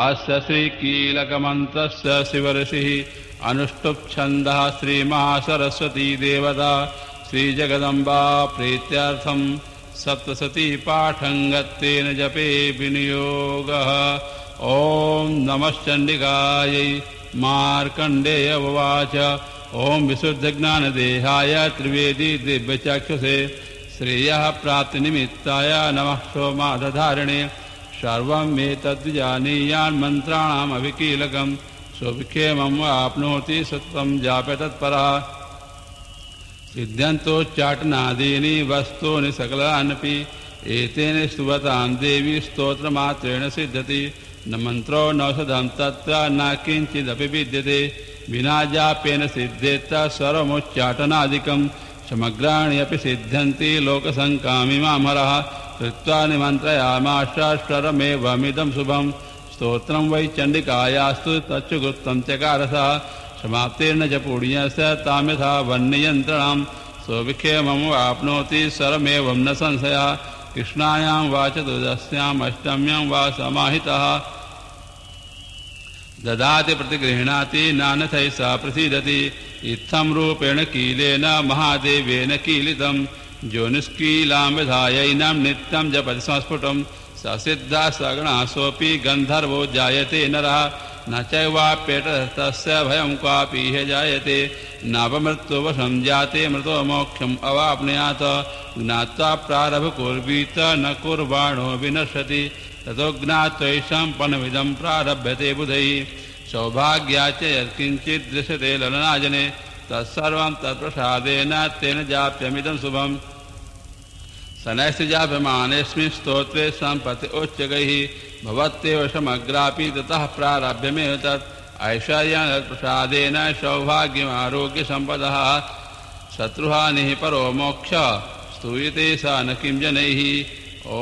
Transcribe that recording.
अस्य श्रीकीलकमन्त्रस्य शिवऋषिः अनुष्टुप्छन्दः श्रीमहासरस्वती देवता श्रीजगदम्बा प्रीत्यर्थं सप्तशती पाठं गत्तेन जपे विनियोगः। ॐ नमश्चण्डिकायै। मार्कण्डेय उवाच ॐ विशुद्धज्ञानदेहाय त्रिवेदी दिव्यचक्षुषे श्रेयः प्राप्तिनिमित्ताय नमः सोमादधारिणे सर्वं एतद्विजानीयान् मन्त्राणामविकीलकं सुविक्षेमं वाप्नोति सत्त्वं जापे तत्परः सिद्ध्यन्तोच्चाटनादीनि वस्तूनि सकलान्यपि एतेन स्तुवतां देवी स्तोत्रमात्रेण सिद्ध्यति न मन्त्रो नौषधं तत्र न किञ्चिदपि विद्यते विना जापेन सिद्धेत सर्वमुच्चाटनादिकं समग्राणि अपि सिद्ध्यन्ति लोकसङ्कामिमामरः कृत्वा निमन्त्रयामास स्वरमेवमिदं शुभं स्तोत्रं वै चण्डिकायास्तु तच्चुगुप्तं चकारसः समाप्तेन च पुण्यस्य तां यथा वह्नियन्त्रणां स्वविक्षेमं वाप्नोति सर्वमेवं न संशयः। कृष्णायां वा चतुर्दश्याम् अष्टम्यां वा समाहितः ददाति प्रतिगृह्णाति नानथैषा प्रसीदति इत्थं रूपेण कीलेन महादेवेन कीलितं ज्योनिष्कीलां विधायैनं नित्यं जपति संस्फुटं ससिद्धा सगणासोऽपि गन्धर्वो जायते नरः न चैवाप्येतस्य भयं क्वापि ह्य जायते नापमृत्युवशं जाते मृतो मोक्षम् अवाप्नुयात् ज्ञात्वा प्रारभकुर्वीत न कुर्वाणो विनश्यति ततो ज्ञात्वैषं पनमिदं प्रारभ्यते बुधैः सौभाग्या च यत्किञ्चित् दृश्यते ललनाजने तत्सर्वं तत्प्रसादेन तेन जाप्यमिदं शुभम् शनैश्च जाप्यमानेऽस्मिन् स्तोत्रे सम्पत्ति उच्चकैः भवत्येव समग्रापि ततः प्रारभ्यमेव तत् ऐश्वर्येण तत्प्रसादेन सौभाग्यमारोग्यसम्पदः शत्रुहानिः परो मोक्षः स्तूयते स न किं जनैः। ॐ